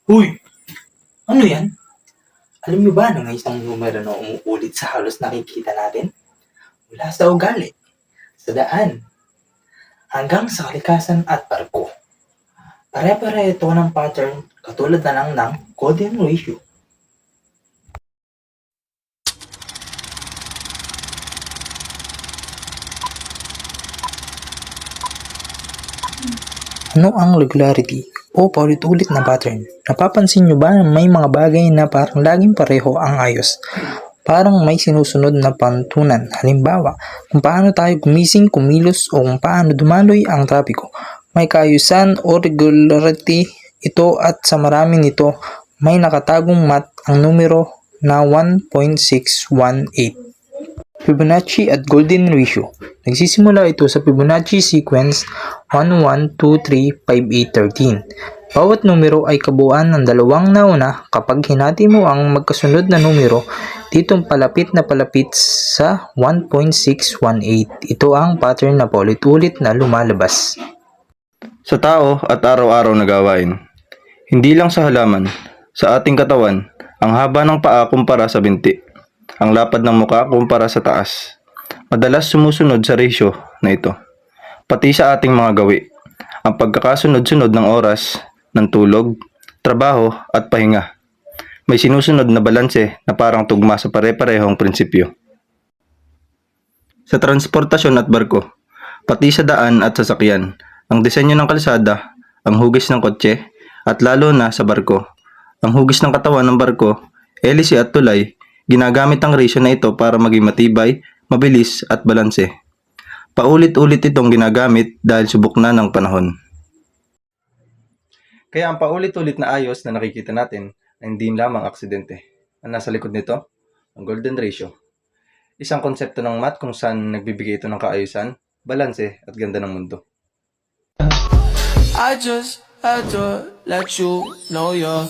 Huy! Ano yan? Alam niyo ba na may isang numero na umuulit sa halos nakikita natin? Mula sa ugali, sa daan, hanggang sa kalikasan at barko. Pare-pare ito ng pattern katulad na lang ng golden ratio. Ano ang regularity o paulit-ulit na pattern? Napapansin nyo ba na may mga bagay na parang laging pareho ang ayos? Parang may sinusunod na pantunan. Halimbawa, kung paano tayo gumising, kumilos o kung paano dumaloy ang trapiko. May kaayusan o regularity ito at sa marami nito may nakatagong mat ang numero na 1.618. Fibonacci at Golden Ratio. Nagsisimula ito sa Fibonacci sequence 1, 1, 2, 3, 5, 8, 13. Bawat numero ay kabuuan ng dalawang nauna. Kapag hinati mo ang magkasunod na numero, ditong palapit na palapit sa 1.618. Ito ang pattern na paulit-ulit na lumalabas. Sa tao at araw-araw na gawain. Hindi lang sa halaman, sa ating katawan, ang haba ng paa kumpara sa binti. Ang lapad ng muka kumpara sa taas. Madalas sumusunod sa ratio na ito. Pati sa ating mga gawi. Ang pagkakasunod-sunod ng oras, ng tulog, trabaho at pahinga. May sinusunod na balanse na parang tugma sa pare-parehong prinsipyo. Sa transportasyon at barko, pati sa daan at sasakyan, ang disenyo ng kalsada, ang hugis ng kotse, at lalo na sa barko. Ang hugis ng katawan ng barko, elise at tulay, ginagamit ang ratio na ito para maging matibay, mabilis at balanse. Paulit-ulit itong ginagamit dahil subok na ng panahon. Kaya ang paulit-ulit na ayos na nakikita natin ay hindi lamang aksidente. Ang nasa likod nito, ang golden ratio. Isang konsepto ng math kung saan nagbibigay ito ng kaayusan, balanse at ganda ng mundo. I just had to let you know you're